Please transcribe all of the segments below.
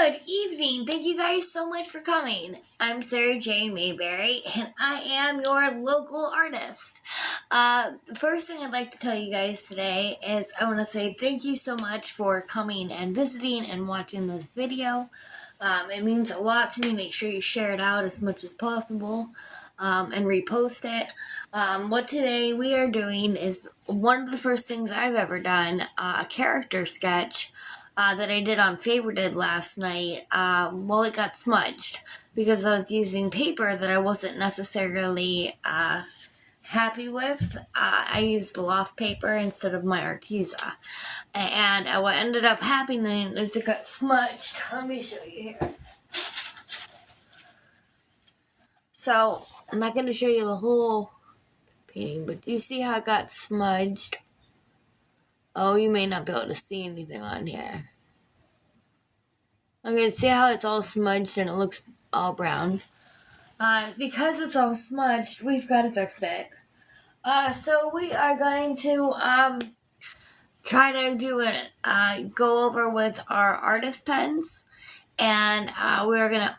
Good evening. Thank you guys so much for coming. I'm Sarah Jane Mayberry, and I am your local artist. The first thing I'd like to tell you guys today is I want to say thank you so much for coming and visiting and watching this video. It means a lot to me. Make sure you share it out as much as possible and repost it. What today we are doing is one of the first things I've ever done, a character sketch that I did on Favorited last night. Well, it got smudged because I was using paper that I wasn't necessarily happy with. I used the loft paper instead of my Arteza. And what ended up happening is it got smudged. Let me show you here. So, I'm not going to show you the whole painting, but do you see how it got smudged? Oh, you may not be able to see anything on here. Okay, see how it's all smudged and it looks all brown? Because it's all smudged, we've got to fix it. So we are going to try to do it, go over with our artist pens, and we're going to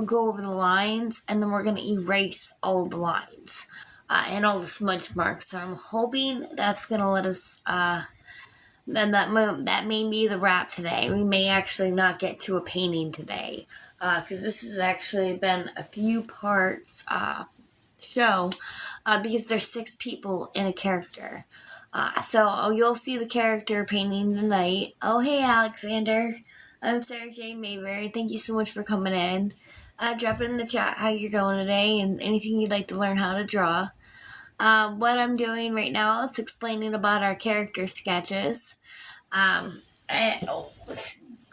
go over the lines, and then we're going to erase all the lines and all the smudge marks. So I'm hoping that's going to let us, then that may be the wrap today. We may actually not get to a painting today, because this has actually been a few parts show, because there's 6 people in a character. So you'll see the character painting tonight. Oh, hey, Alexander. I'm Sarah Jane Mayberry. Thank you so much for coming in. Drop it in the chat how you're doing today and anything you'd like to learn how to draw. What I'm doing right now is explaining about our character sketches.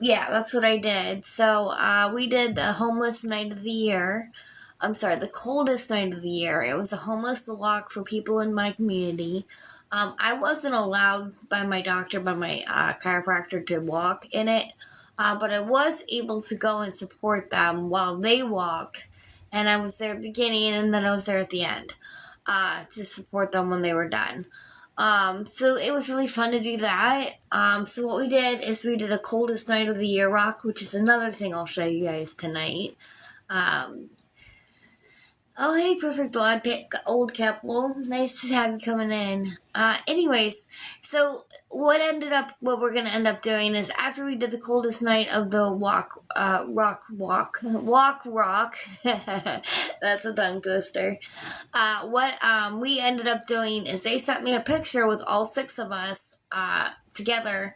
Yeah, that's what I did. So we did the homeless night of the year. I'm sorry, the coldest night of the year. It was a homeless walk for people in my community. I wasn't allowed by my doctor, by my chiropractor, to walk in it. But I was able to go and support them while they walked, and I was there at the beginning, and then I was there at the end to support them when they were done. So it was really fun to do that. So what we did is we did a coldest night of the year rock, which is another thing I'll show you guys tonight. Oh, hey, Perfect Old Couple. Nice to have you coming in. Anyways, so what we're going to end up doing is after we did the coldest night of the walk, that's a tongue twister. What we ended up doing is they sent me a picture with all 6 of us together.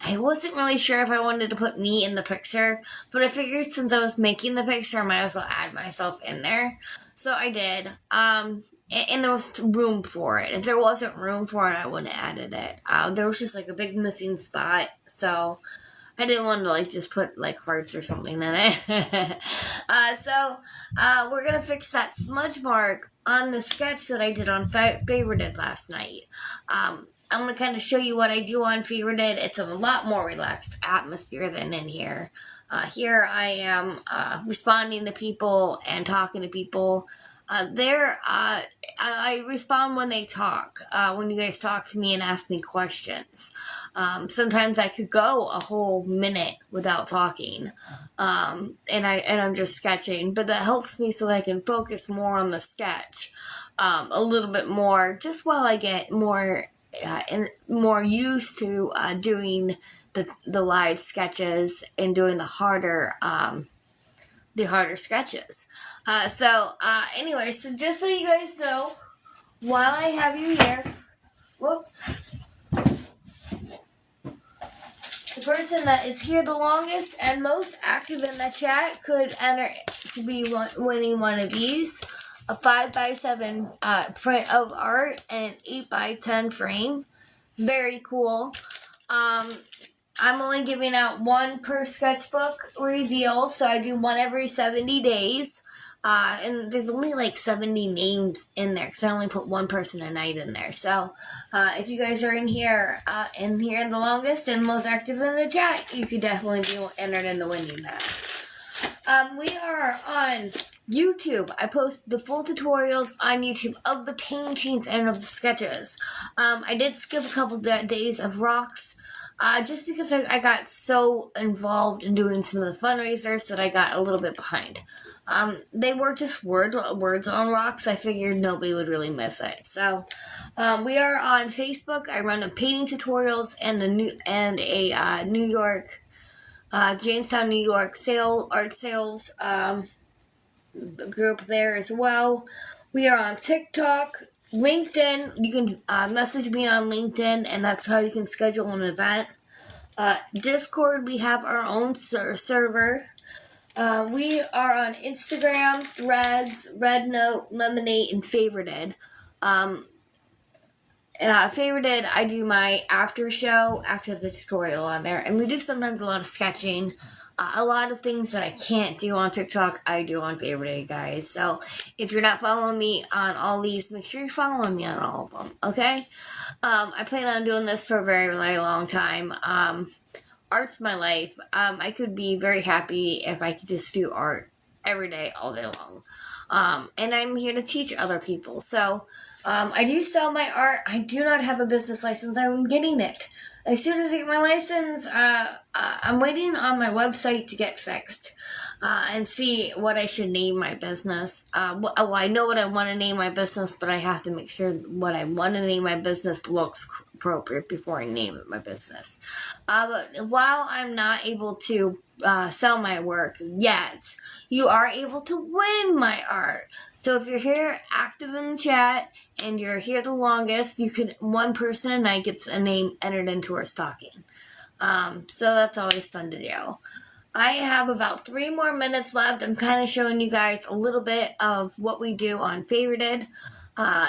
I wasn't really sure if I wanted to put me in the picture, but I figured since I was making the picture, I might as well add myself in there. So I did, and there was room for it. If there wasn't room for it, I wouldn't have added it. There was just like a big missing spot, so I didn't want to like just put like hearts or something in it. So we're gonna fix that smudge mark on the sketch that I did on Favorited last night. I'm gonna kind of show you what I do on Favorited. It's a lot more relaxed atmosphere than in here. Here I am responding to people and talking to people. I respond when they talk, when you guys talk to me and ask me questions. Sometimes I could go a whole minute without talking, and I'm just sketching, but that helps me so that I can focus more on the sketch, a little bit more, just while I get more used to doing the live sketches and doing the harder sketches. Anyway, so just so you guys know, while I have you here, whoops, the person that is here the longest and most active in the chat could enter to be winning one of these, a 5x7 print of art and an 8x10 frame. Very cool. I'm only giving out 1 per sketchbook reveal, so I do 1 every 70 days. And there's only like 70 names in there, because I only put 1 person a night in there. So, if you guys are in here the longest and most active in the chat, you could definitely be entered into winning that. We are on YouTube. I post the full tutorials on YouTube of the paintings and of the sketches. I did skip a couple days of rocks. just because I got so involved in doing some of the fundraisers that I got a little bit behind. They were just words on rocks. I figured nobody would really miss it. So, we are on Facebook. I run a painting tutorials and a New York, Jamestown, New York art sales group there as well. We are on TikTok, LinkedIn. You can message me on LinkedIn, and that's how you can schedule an event. Discord, we have our own server. We are on Instagram, Threads, Red Note, Lemonade, and Favorited. Favorited, I do my after show after the tutorial on there, and we do sometimes a lot of sketching. A lot of things that I can't do on TikTok, I do on Favorited, guys. So if you're not following me on all these, make sure you're following me on all of them, okay? I plan on doing this for a very, very long time. Art's my life. I could be very happy if I could just do art every day, all day long. And I'm here to teach other people. So, I do sell my art. I do not have a business license. I'm getting it. As soon as I get my license, I'm waiting on my website to get fixed, and see what I should name my business. Well, I know what I want to name my business, but I have to make sure what I want to name my business looks appropriate before I name it my business. But while I'm not able to sell my work yet, you are able to win my art. So if you're here active in the chat and you're here the longest, one person a night gets a name entered into our stocking. So that's always fun to do. I have about 3 more minutes left. I'm kind of showing you guys a little bit of what we do on Favorited.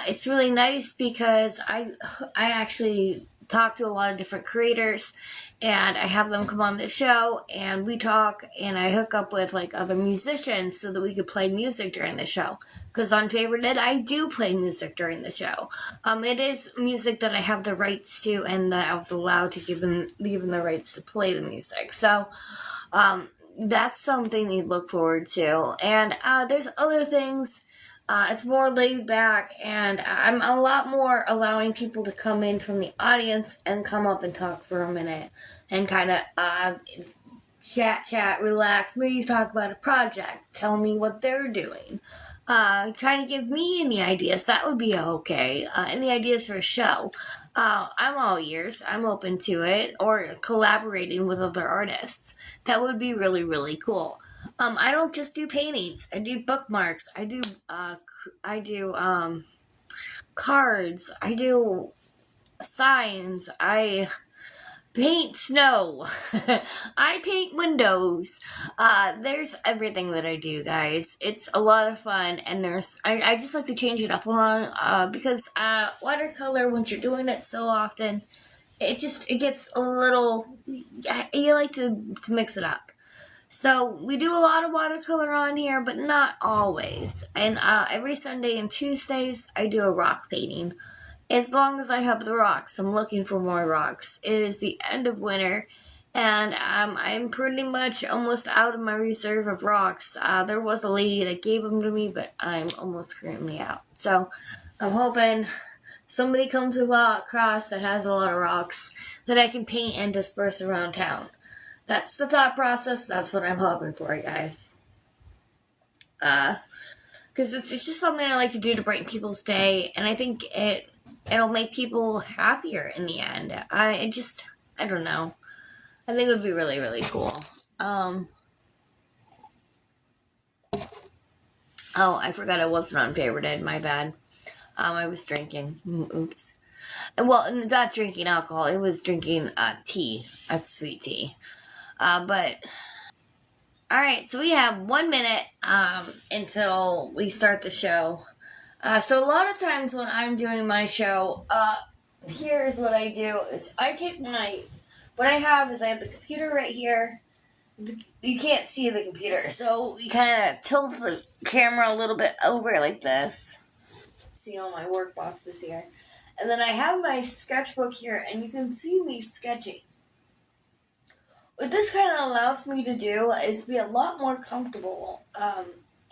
It's really nice because I actually talk to a lot of different creators, and I have them come on the show, and we talk, and I hook up with like other musicians so that we could play music during the show. Because on Favorited, I do play music during the show. It is music that I have the rights to, and that I was allowed to give them the rights to play the music. So, that's something you look forward to. And there's other things. It's more laid back, and I'm a lot more allowing people to come in from the audience and come up and talk for a minute and kind of chat, relax, maybe talk about a project, tell me what they're doing. Trying to give me any ideas. That would be okay. Any ideas for a show. I'm all ears. I'm open to it. Or collaborating with other artists. That would be really, really cool. I don't just do paintings. I do bookmarks. I do cards. I do signs. I paint snow. I paint windows. There's everything that I do, guys. It's a lot of fun, and I just like to change it up a lot, because watercolor, once you're doing it so often, it gets a little, you like to mix it up. So we do a lot of watercolor on here, but not always. And every Sunday and Tuesdays, I do a rock painting. As long as I have the rocks, I'm looking for more rocks. It is the end of winter, and I'm pretty much almost out of my reserve of rocks. There was a lady that gave them to me, but I'm almost currently out. So I'm hoping somebody comes across that has a lot of rocks that I can paint and disperse around town. That's the thought process. That's what I'm hoping for, guys. Because it's just something I like to do to brighten people's day, and I think it'll make people happier in the end. I don't know. I think it would be really, really cool. Oh, I forgot I wasn't on Favorited. My bad. I was drinking. Oops. Well, not drinking alcohol. It was drinking tea. That's sweet tea. But alright, so we have 1 minute until we start the show. So a lot of times when I'm doing my show, here's what I do is I take what I have is I have the computer right here. You can't see the computer, so we kind of tilt the camera a little bit over like this. See all my work boxes here. And then I have my sketchbook here, and you can see me sketching. What this kind of allows me to do is be a lot more comfortable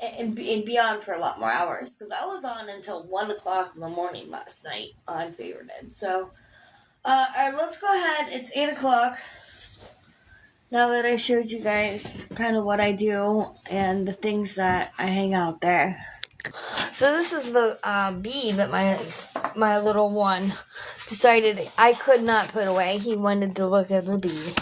and be on for a lot more hours. Because I was on until 1 o'clock in the morning last night on Favorited. So Alright, let's go ahead. It's 8 o'clock. Now that I showed you guys kind of what I do and the things that I hang out there. So this is the bead that my little one decided I could not put away. He wanted to look at the bead.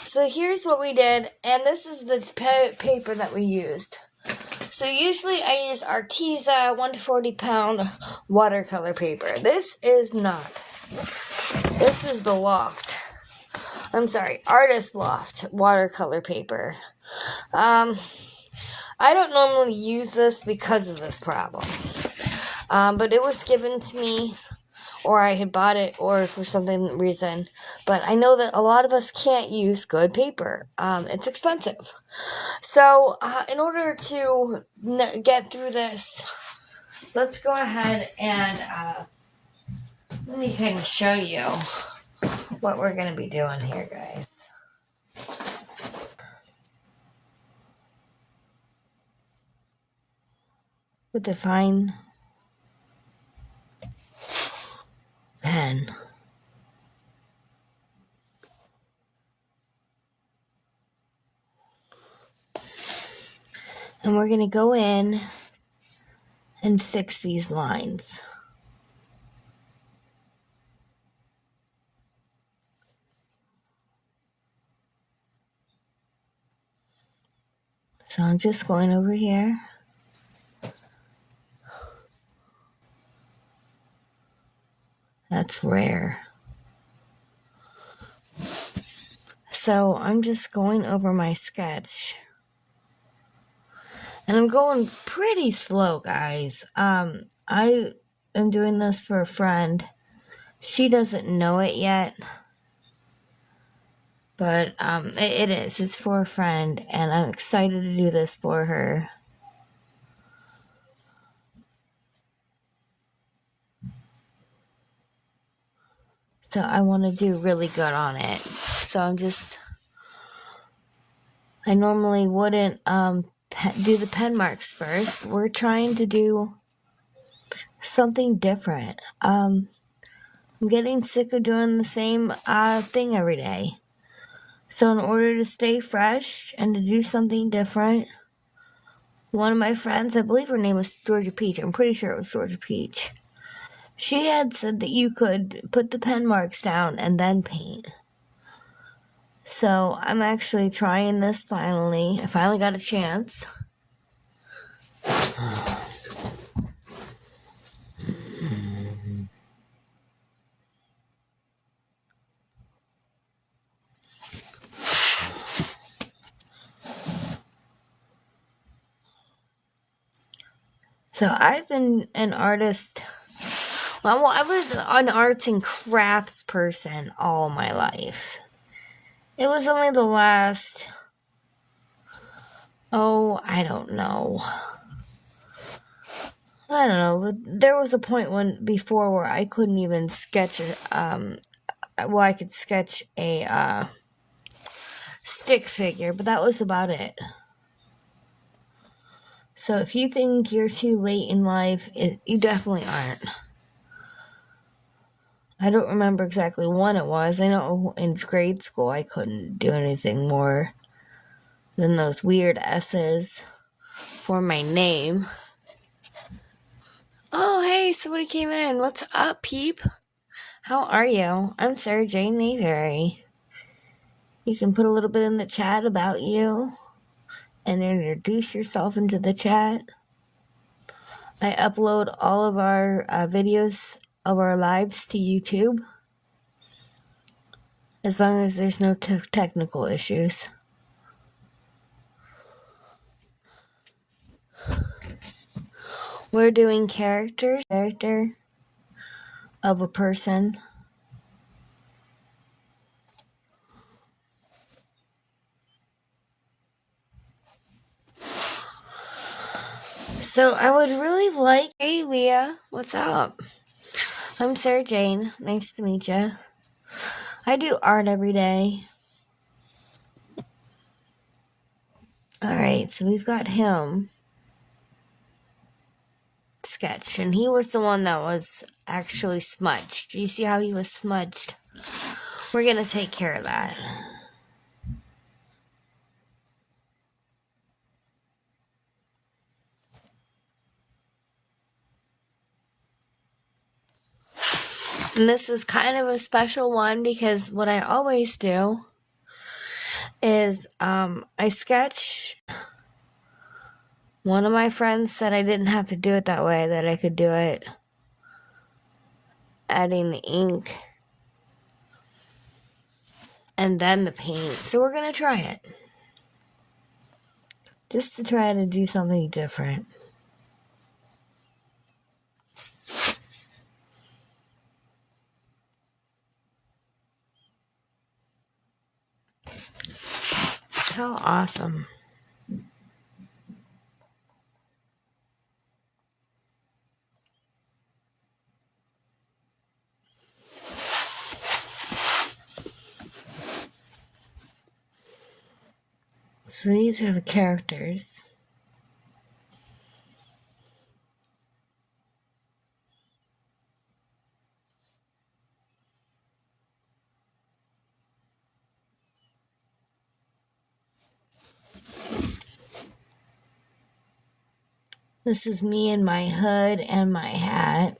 So here's what we did, and this is the paper that we used. So usually I use Arteza 140 pound watercolor paper. This is not. This is the Loft. I'm sorry, Artist Loft watercolor paper. I don't normally use this because of this problem. But it was given to me, or I had bought it, or for some reason. But I know that a lot of us can't use good paper. It's expensive. So, in order to get through this, let's go ahead and let me kind of show you what we're going to be doing here, guys. With the fine pen. And we're going to go in and fix these lines. So I'm just going over here. That's rare. So I'm just going over my sketch. And I'm going pretty slow, guys. I am doing this for a friend. She doesn't know it yet. But it is. It's for a friend. And I'm excited to do this for her. So I want to do really good on it. So I normally wouldn't do the pen marks first. We're trying to do something different. I'm getting sick of doing the same thing every day. So in order to stay fresh and to do something different, one of my friends, I believe her name was Georgia Peach. I'm pretty sure it was Georgia Peach. She had said that you could put the pen marks down and then paint. So I'm actually trying this finally. I finally got a chance. So I've been an artist. Well, I was an arts and crafts person all my life. It was only the last, I don't know, but there was a point before where I couldn't even sketch I could sketch a stick figure, but that was about it. So if you think you're too late in life, you definitely aren't. I don't remember exactly when it was. I know in grade school I couldn't do anything more than those weird S's for my name. Oh, hey, somebody came in. What's up, peep? How are you? I'm Sarah Jane Mayberry. You can put a little bit in the chat about you and introduce yourself into the chat. I upload all of our videos of our lives to YouTube, as long as there's no technical issues. We're doing character of a person. So I would really like, hey Leah, what's up? I'm Sarah Jane, nice to meet you. I do art every day. Alright, so we've got him sketched, and he was the one that was actually smudged. Do you see how he was smudged? We're gonna take care of that. And this is kind of a special one because what I always do is I sketch. One of my friends said I didn't have to do it that way, that I could do it adding the ink and then the paint. So we're going to try it. Just to try to do something different. How awesome. So these are the characters. This is me in my hood and my hat.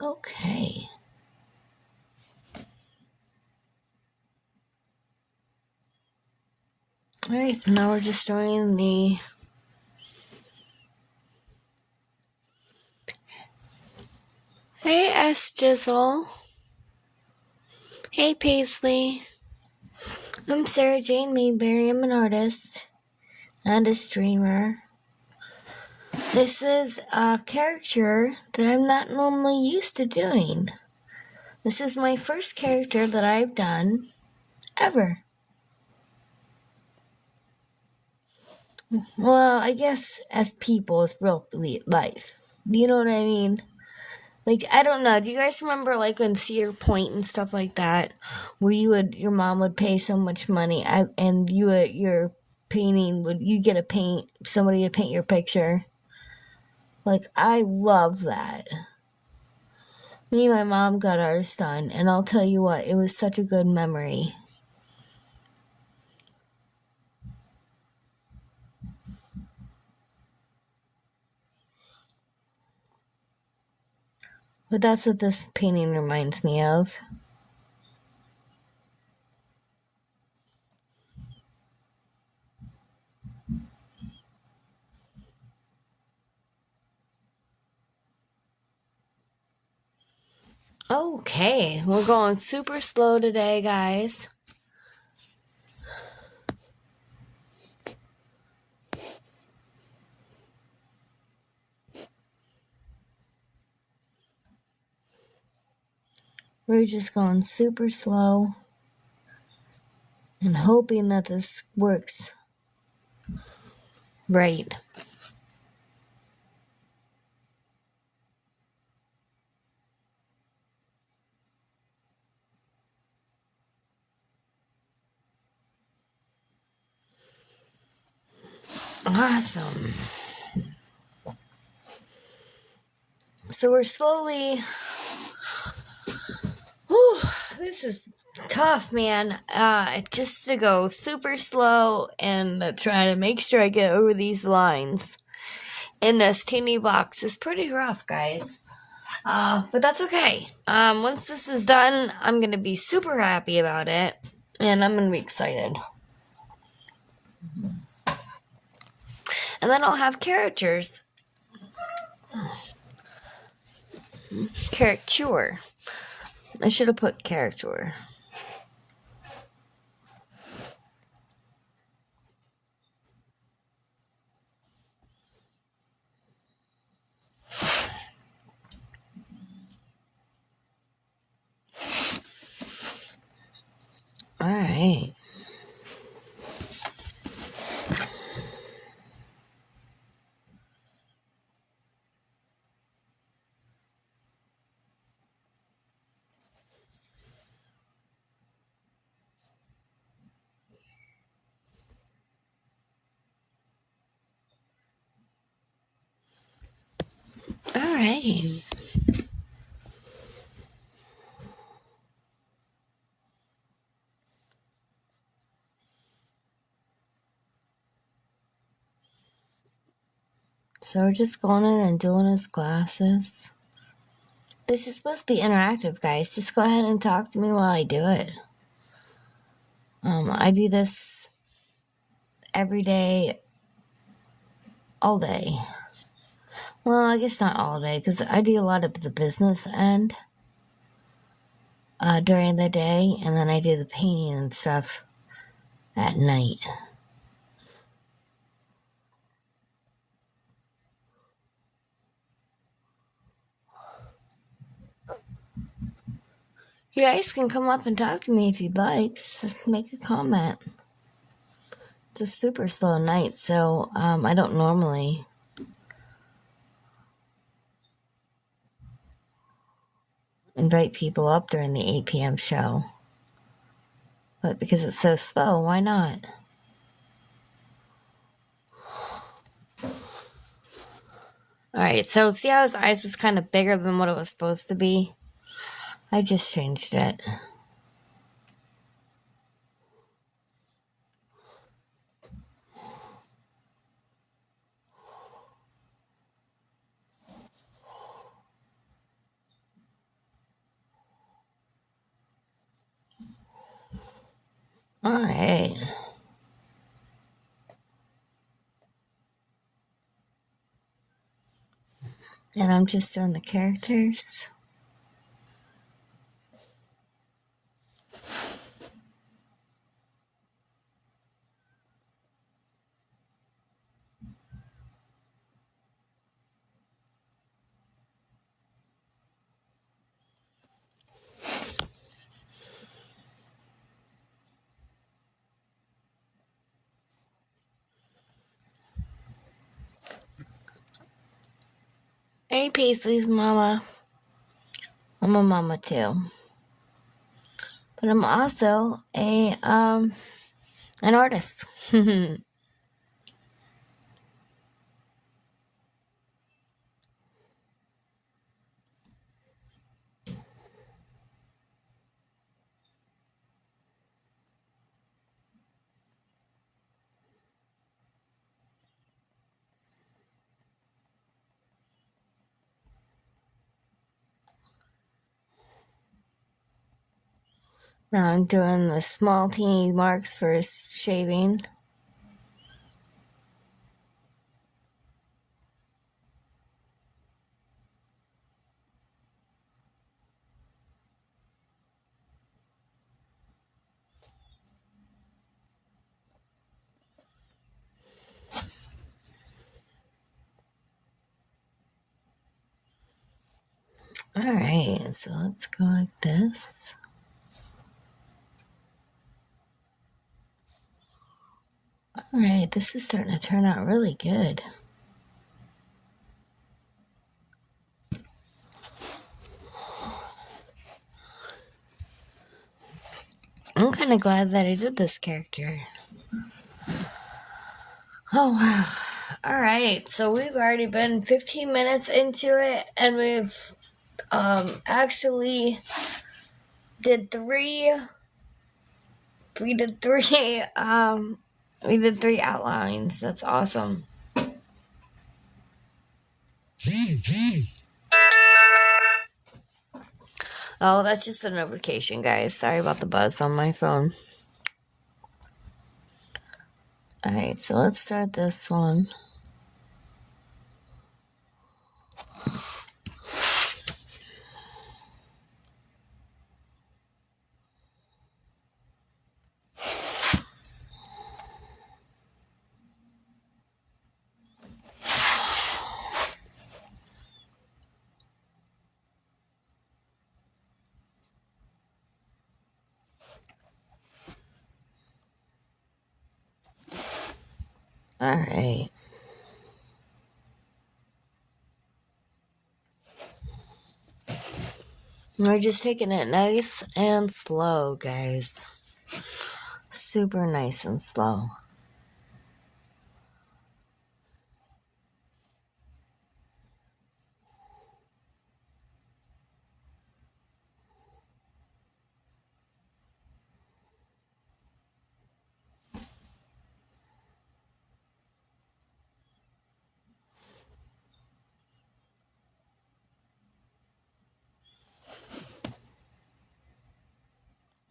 Okay. Alright, so now we're just doing the Hey S Jizzle. Hey Paisley. I'm Sarah Jane Mayberry. I'm an artist and a streamer. This is a character that I'm not normally used to doing. This is my first character that I've done ever. Well, I guess as people, it's real life. You know what I mean? Like, I don't know. Do you guys remember, like, on Cedar Point and stuff like that, where your mom would pay so much money, and your painting you get somebody to paint your picture? Like, I love that. Me and my mom got ours done, and I'll tell you what, it was such a good memory. But that's what this painting reminds me of. Okay, we're going super slow today, guys. We're just going super slow and hoping that this works right. Awesome. So we're slowly... Whew, this is tough, man. Just to go super slow and try to make sure I get over these lines in this teeny box is pretty rough, guys. But that's okay. Once this is done, I'm gonna be super happy about it, and I'm gonna be excited. And then I'll have characters. Caricature. I should have put caricature. Alright. Alright. So we're just going in and doing his glasses. This is supposed to be interactive, guys. Just go ahead and talk to me while I do it. I do this every day, all day. Well, I guess not all day, because I do a lot of the business end during the day, and then I do the painting and stuff at night. You guys can come up and talk to me if you'd like. Just make a comment. It's a super slow night, so I don't normally invite people up during the 8 p.m. show. But because it's so slow, why not? Alright, so see how his eyes was kind of bigger than what it was supposed to be? I just changed it. Alright. And I'm just doing the characters. Hey, Paisley's mama. I'm a mama too. But I'm also an artist. Now I'm doing the small teeny marks for his shaving. Alright, so let's go like this. Alright, this is starting to turn out really good. I'm kind of glad that I did this character. Oh, wow. Alright, so we've already been 15 minutes into it, and we've actually did three outlines. That's awesome. Oh, that's just a notification, guys. Sorry about the buzz on my phone. Alright, so let's start this one. Alright. We're just taking it nice and slow, guys. Super nice and slow.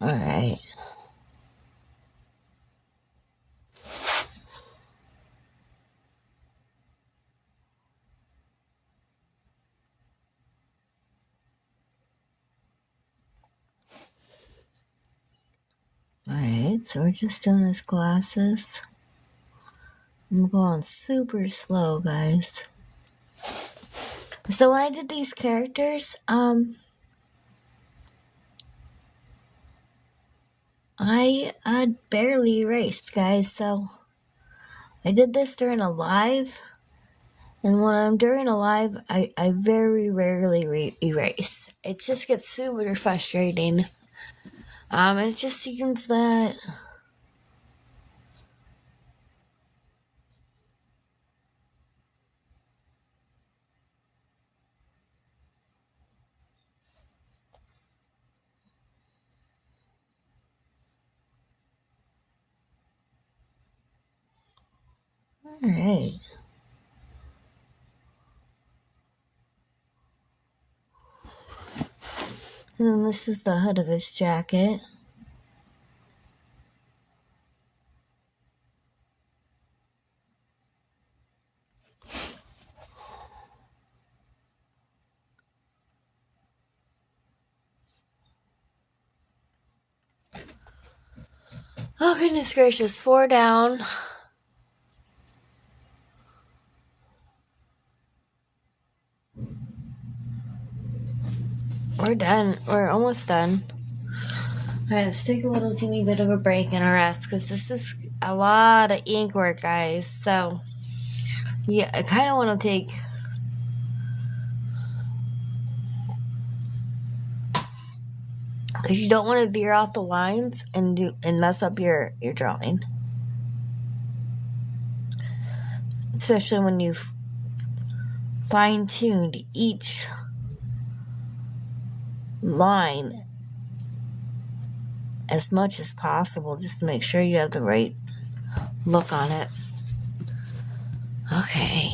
Alright. Alright, so we're just doing his glasses. I'm going super slow, guys. So when I did these characters, I barely erased, guys, so I did this during a live, and when I'm during a live, I very rarely erase. It just gets super frustrating. It just seems that alright. And then this is the hood of his jacket. Oh, goodness gracious. 4 down. We're done. We're almost done. Alright, let's take a little teeny bit of a break and a rest, because this is a lot of ink work, guys. So, yeah, I kind of want to take... because you don't want to veer off the lines and mess up your drawing. Especially when you've fine-tuned each line as much as possible, just to make sure you have the right look on it. Okay.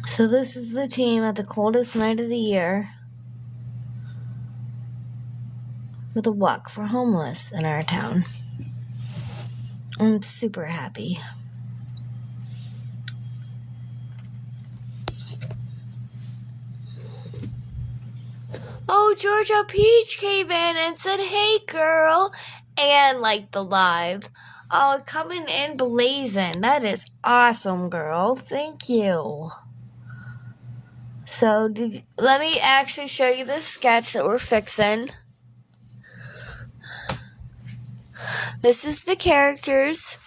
So this is the team at the coldest night of the year for the Walk for Homeless in our town. I'm super happy. Oh, Georgia Peach came in and said, "Hey, girl," and liked the live. Oh, coming in blazing. That is awesome, girl. Thank you. So, let me actually show you the sketch that we're fixing. This is the characters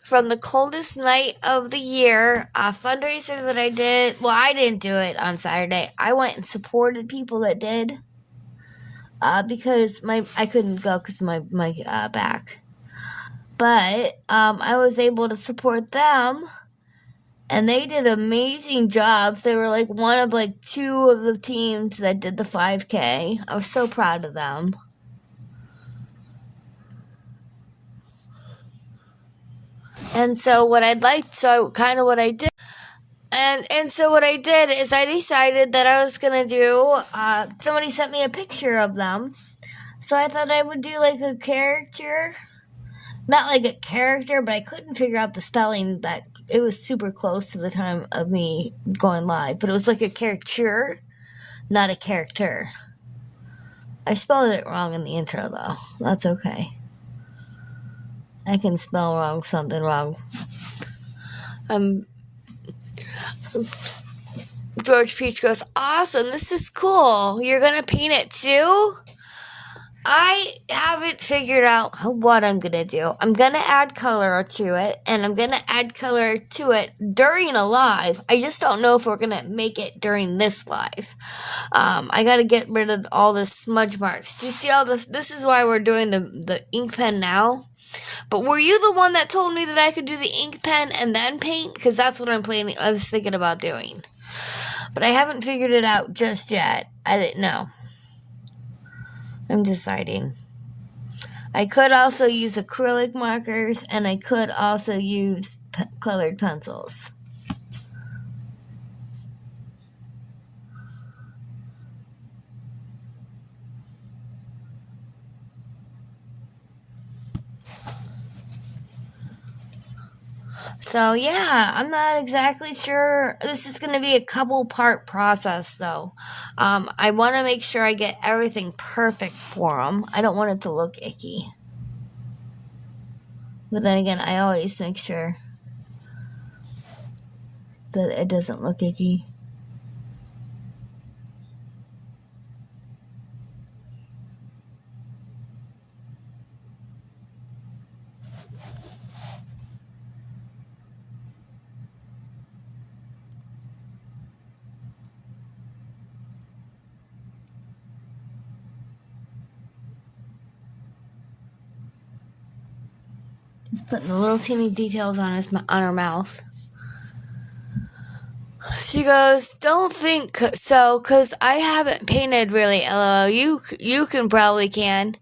from the coldest night of the year fundraiser that I did. Well, I didn't do it on Saturday. I went and supported people that did. Because I couldn't go because of my back. But I was able to support them. And they did amazing jobs. They were like one of like 2 of the teams that did the 5K. I was so proud of them. And so what I did, and so what I did is I decided that I was gonna do. Somebody sent me a picture of them, so I thought I would do like a character, not like a character, but I couldn't figure out the spelling. That it was super close to the time of me going live, but it was like a caricature, not a character. I spelled it wrong in the intro though. That's okay. I can spell something wrong. George Peach goes, awesome, this is cool. You're gonna paint it too? I haven't figured out what I'm gonna do. I'm gonna add color to it, and I'm gonna add color to it during a live. I just don't know if we're gonna make it during this live. I gotta get rid of all the smudge marks. Do you see all this? This is why we're doing the ink pen now. But were you the one that told me that I could do the ink pen and then paint? Because that's what I was thinking about doing. But I haven't figured it out just yet. I didn't know. I'm deciding. I could also use acrylic markers, and I could also use colored pencils. So yeah, I'm not exactly sure. This is going to be a couple part process though. I want to make sure I get everything perfect for them. I don't want it to look icky. But then again, I always make sure that it doesn't look icky. Just putting the little teeny details on her mouth. She goes, don't think so, because I haven't painted really, LOL. You can probably can.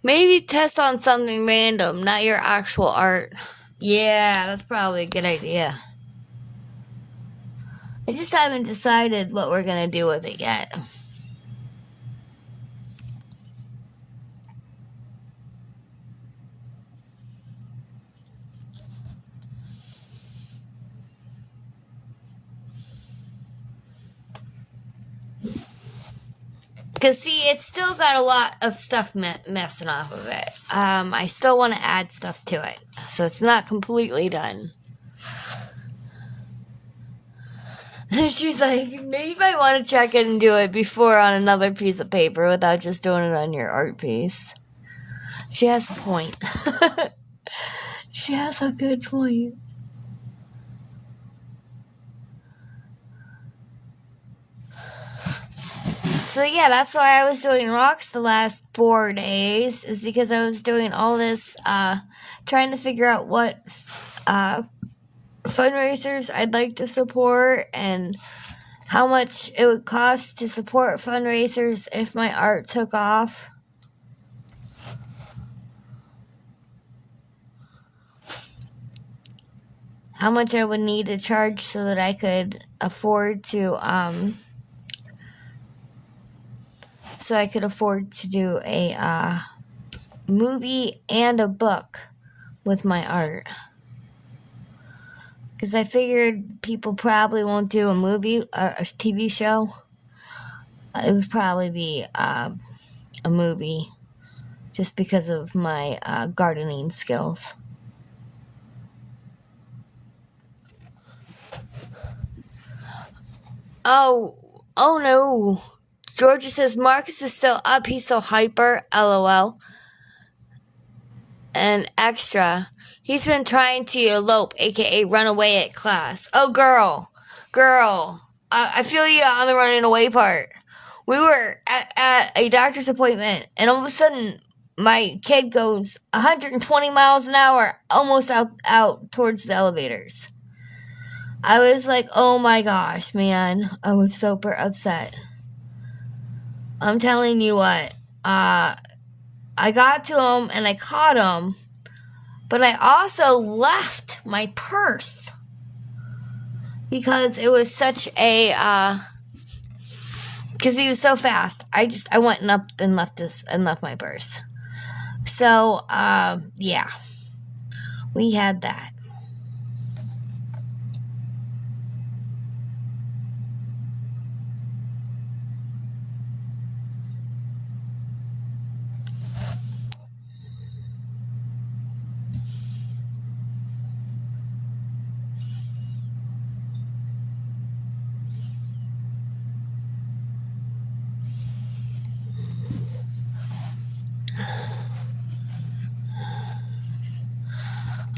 Maybe test on something random, not your actual art. Yeah, that's probably a good idea. I just haven't decided what we're going to do with it yet. Because, see, it's still got a lot of stuff messing off of it. I still want to add stuff to it. So it's not completely done. She's like, maybe you might want to check it and do it before on another piece of paper without just doing it on your art piece. She has a point. She has a good point. So yeah, that's why I was doing rocks the last 4 days, is because I was doing all this, trying to figure out what fundraisers I'd like to support and how much it would cost to support fundraisers if my art took off. How much I would need to charge so that I could afford to, do a movie and a book with my art. Because I figured people probably won't do a movie or a TV show. It would probably be a movie just because of my gardening skills. Oh no. Georgia says Marcus is still up. He's so hyper. LOL. And extra. He's been trying to elope, aka run away at class. Oh, girl. I feel you on the running away part. We were at a doctor's appointment, and all of a sudden, my kid goes 120 miles an hour, almost out towards the elevators. I was like, oh my gosh, man. I was super upset. I'm telling you what. I got to him, and I caught him. But I also left my purse because it was such a, because he was so fast. I went up and left my purse. So, yeah, we had that.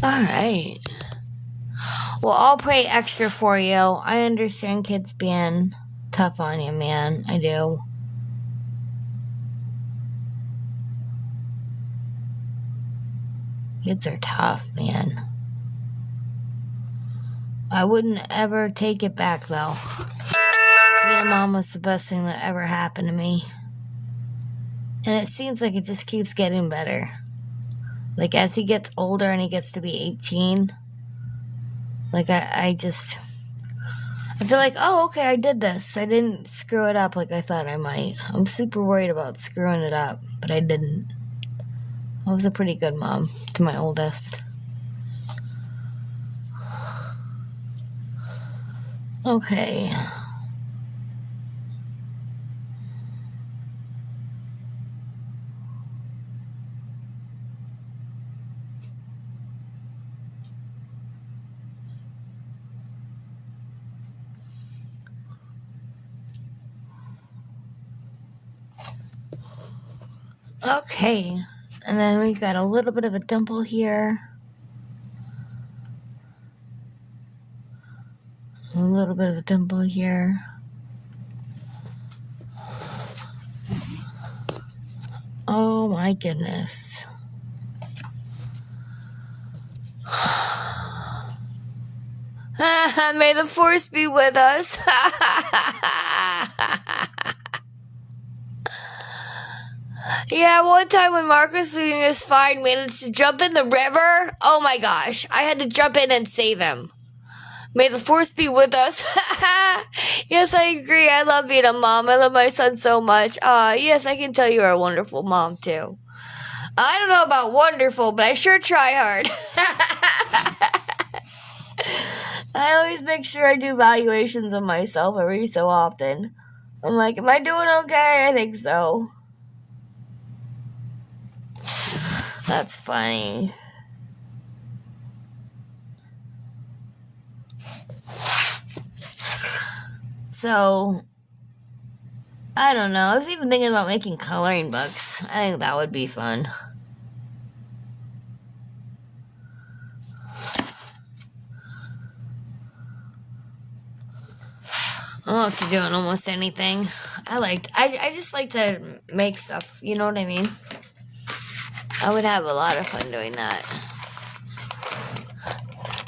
All right. Well, I'll pray extra for you. I understand kids being tough on you, man. I do. Kids are tough, man. I wouldn't ever take it back, though. Being a mom was the best thing that ever happened to me. And it seems like it just keeps getting better. Like, as he gets older and he gets to be 18, like, I feel like, oh, okay, I did this. I didn't screw it up like I thought I might. I'm super worried about screwing it up, but I didn't. I was a pretty good mom to my oldest. Okay. Okay, and then we've got a little bit of a dimple here. A little bit of a dimple here. Oh my goodness. May the force be with us. Yeah, one time when Marcus was just fine, managed to jump in the river. Oh my gosh, I had to jump in and save him. May the force be with us. Yes, I agree. I love being a mom. I love my son so much. Yes, I can tell you are a wonderful mom, too. I don't know about wonderful, but I sure try hard. I always make sure I do evaluations of myself every so often. I'm like, am I doing okay? I think so. That's funny. So, I don't know. I was even thinking about making coloring books. I think that would be fun. I love to do almost anything. I just like to make stuff, you know what I mean? I would have a lot of fun doing that.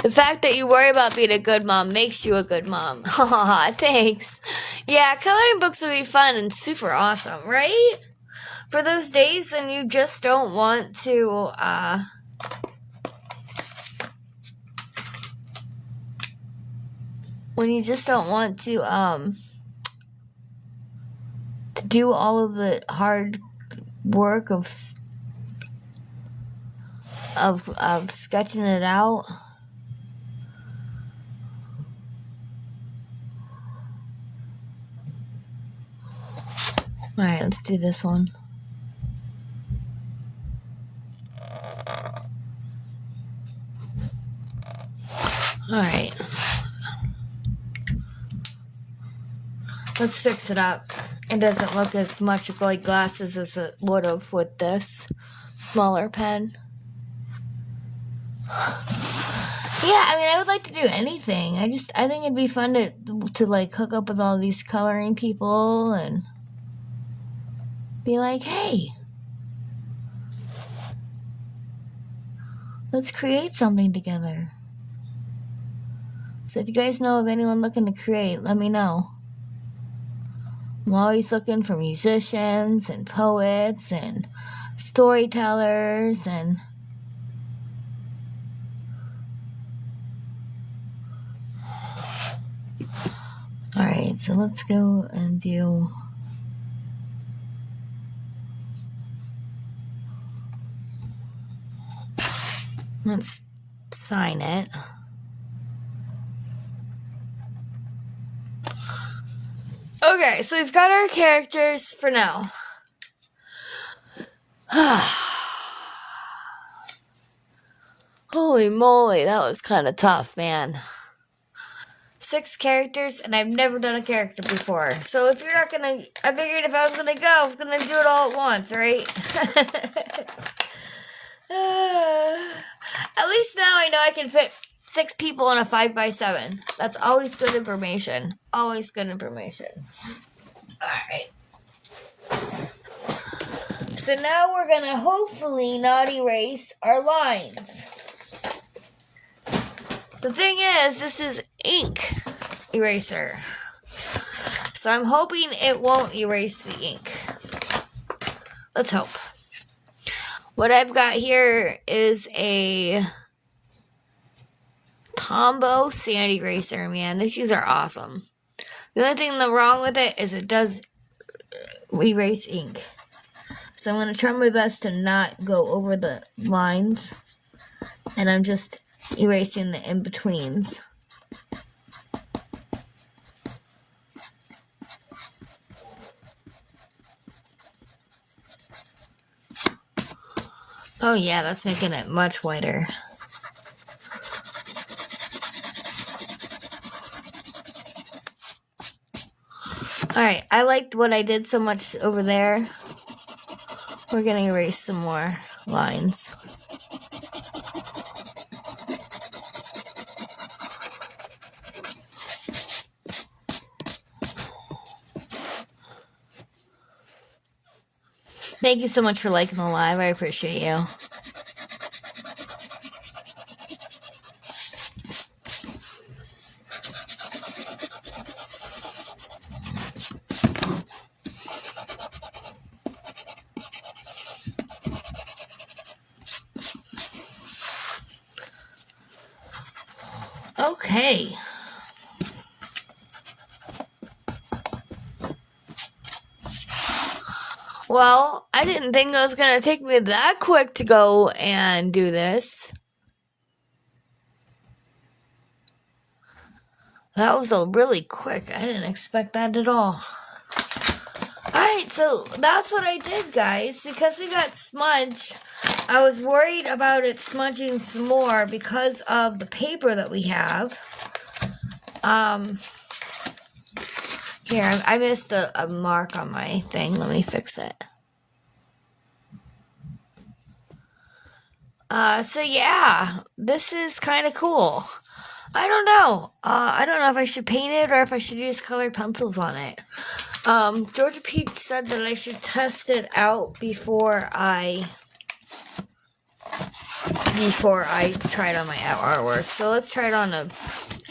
The fact that you worry about being a good mom makes you a good mom. Aw, thanks. Yeah, coloring books would be fun and super awesome, right? For those days when you just don't want to, when you just don't want to do all of the hard work of sketching it out. Alright, let's do this one. Alright. Let's fix it up. It doesn't look as much like glasses as it would have with this smaller pen. Yeah, I mean, I would like to do anything. I think it'd be fun to like hook up with all these coloring people and be like, hey, let's create something together. So if you guys know of anyone looking to create, let me know. I'm always looking for musicians and poets and storytellers and Alright, so let's go and do... Let's sign it. Okay, so we've got our characters for now. Holy moly, that was kind of tough, man. 6 characters, and I've never done a character before. So if you're not gonna... I figured if I was gonna go, I was gonna do it all at once, right? At least now I know I can fit 6 people in a 5x7. That's always good information. Always good information. Alright. So now we're gonna hopefully not erase our lines. The thing is, this is ink eraser. So I'm hoping it won't erase the ink. Let's hope. What I've got here is a combo sand eraser, man. These are awesome. The only thing that's wrong with it is it does erase ink. So I'm going to try my best to not go over the lines. And I'm just erasing the in-betweens. Oh yeah, that's making it much whiter. Alright, I liked what I did so much over there. We're going to erase some more lines. Thank you so much for liking the live. I appreciate you. Okay. Well, I didn't think it was going to take me that quick to go and do this. That was really quick. I didn't expect that at all. Alright, so that's what I did, guys. Because we got smudged, I was worried about it smudging some more because of the paper that we have. Here, I missed a mark on my thing. Let me fix it. So yeah, this is kind of cool. I don't know. I don't know if I should paint it or if I should use colored pencils on it. Georgia Peach said that I should test it out before I try it on my artwork. So let's try it on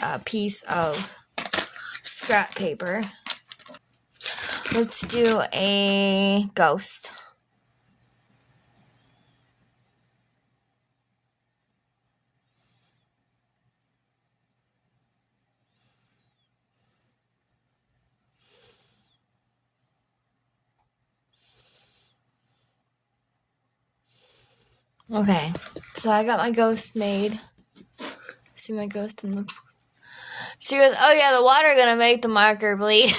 a piece of scrap paper. Let's do a ghost. Okay, so I got my ghost made. See my ghost in the... She goes, oh yeah, the water gonna make the marker bleed.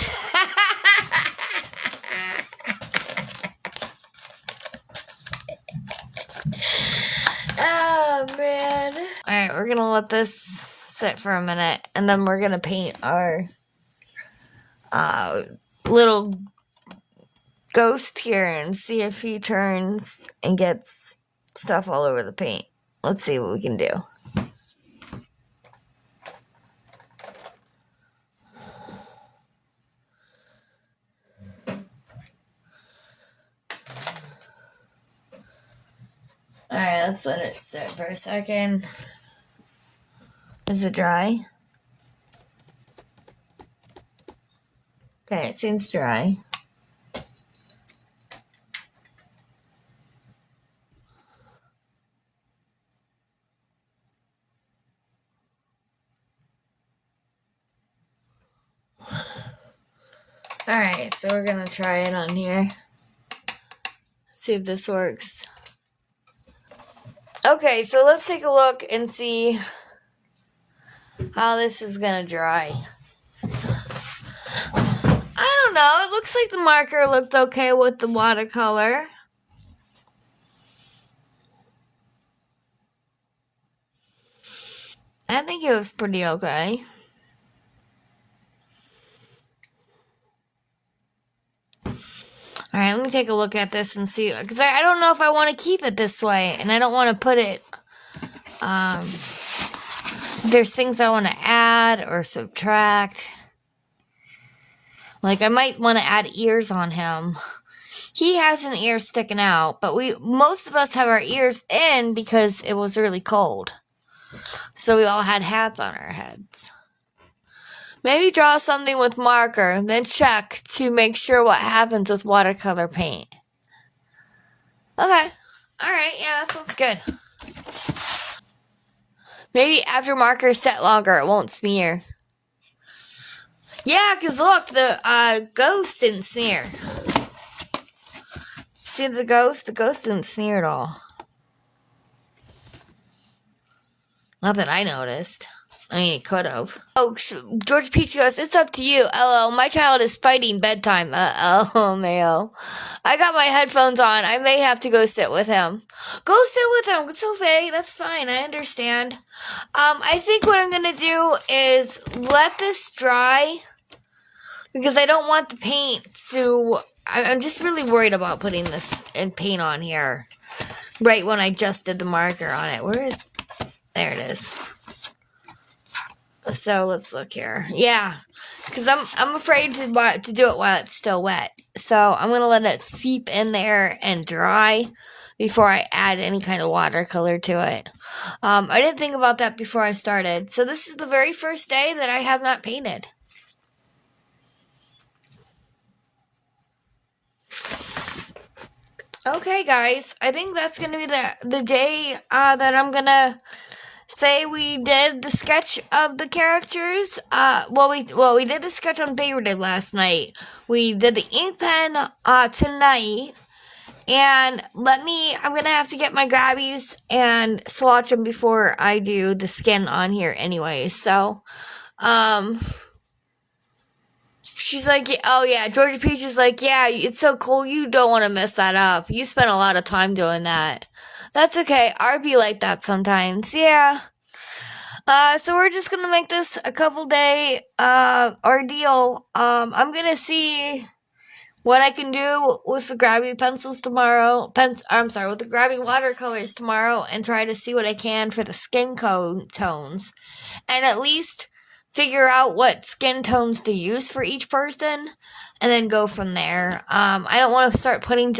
Oh, man. Alright, we're gonna let this sit for a minute, and then we're gonna paint our little ghost here and see if he turns and gets stuff all over the paint. Let's see what we can do. Alright, let's let it sit for a second. Is it dry? Okay, it seems dry. Alright, so we're gonna try it on here. See if this works. Okay, so let's take a look and see how this is gonna dry. I don't know, it looks like the marker looked okay with the watercolor. I think it was pretty okay. Alright, let me take a look at this and see, because I don't know if I want to keep it this way, and I don't want to put it, there's things I want to add or subtract. Like, I might want to add ears on him. He has an ear sticking out, but most of us have our ears in because it was really cold. So we all had hats on our heads. Maybe draw something with marker, then check to make sure what happens with watercolor paint. Okay. Alright, yeah, that sounds good. Maybe after marker is set longer, it won't smear. Yeah, because look, the ghost didn't smear. See the ghost? The ghost didn't smear at all. Not that I noticed. I mean, it could have. Oh, George Peach goes, it's up to you. LO, my child is fighting bedtime. Oh, Mayo. I got my headphones on. I may have to go sit with him. Go sit with him. It's okay. That's fine. I understand. I think what I'm going to do is let this dry because I don't want the paint to... I'm just really worried about putting this in paint on here right when I just did the marker on it. Where is... There it is. So let's look here. Yeah, because I'm afraid to do it while it's still wet. So I'm gonna let it seep in there and dry before I add any kind of watercolor to it. I didn't think about that before I started. So this is the very first day that I have not painted. Okay, guys, I think that's gonna be the day that I'm gonna say we did the sketch of the characters. We did the sketch on Mayberry last night. We did the ink pen tonight. And I'm gonna have to get my grabbies and swatch them before I do the skin on here anyway. So, she's like, oh yeah, Georgia Peach is like, yeah, it's so cool, you don't want to mess that up. You spent a lot of time doing that. That's okay, I'll be like that sometimes, yeah. So we're just gonna make this a couple day, ordeal. I'm gonna see what I can do with the grabby pencils tomorrow. With the grabby watercolors tomorrow, and try to see what I can for the skin tones. And at least figure out what skin tones to use for each person, and then go from there. I don't want to start throwing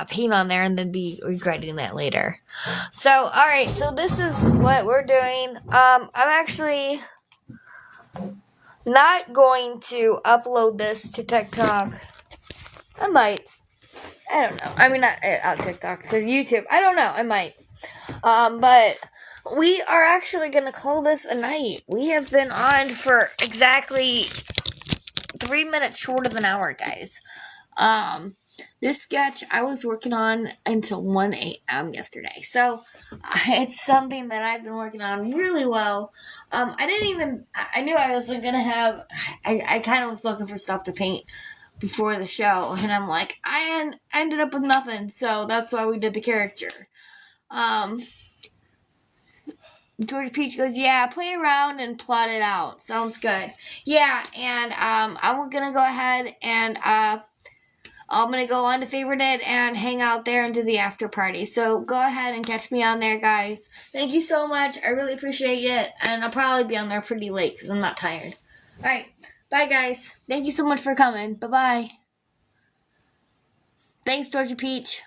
paint on there and then be regretting it later. So, alright, so this is what we're doing. I'm actually not going to upload this to TikTok. I might. I don't know. I mean, not TikTok, to YouTube. I don't know. I might. But we are actually going to call this a night. We have been on for exactly 3 minutes short of an hour, guys. This sketch I was working on until 1 a.m. yesterday. So, it's something that I've been working on really well. I knew I was going to have, I kind of was looking for stuff to paint before the show, and I'm like, I ended up with nothing, so that's why we did the character. George Peach goes, yeah, play around and plot it out. Sounds good. Yeah, and I'm gonna go ahead and I'm gonna go on to Favorite It and hang out there and do the after party. So go ahead and catch me on there, guys. Thank you so much. I really appreciate it, and I'll probably be on there pretty late because I'm not tired. Alright. Bye, guys. Thank you so much for coming. Bye-bye. Thanks, Georgia Peach.